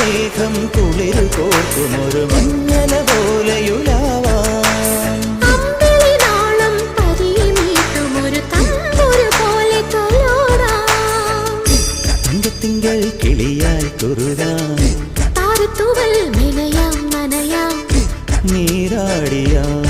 മേഘം കുളിരു കോർക്കുമൊരു മഞ്ഞല പോലെയുലാവാൻ തിങ്കൾ കിളിയായി കുറുകാൻ നീരാടിയാടും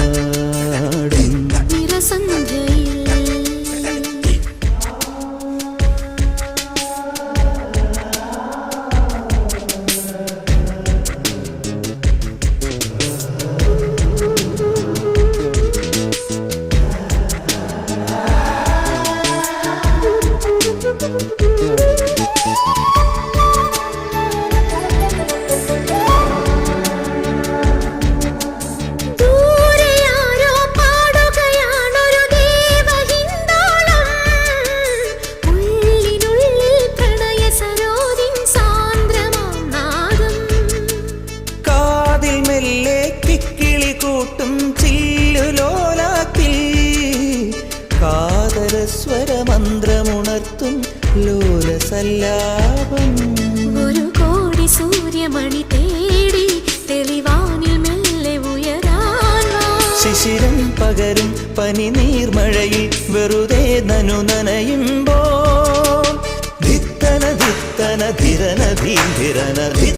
സ്വരമന്ത്രമുണർത്തും ലോലസല്ലാപം ഒരു കോടി സൂര്യമണി തേടി തെളിവാനിൽ മെല്ലെ ഉയരാൻ ശിശിരം പകരും പനി നീർമഴയിൽ വെറുതെ നനു നനയുമ്പോൾ ധിത്തന ധിത്തന ധിരന ധീരന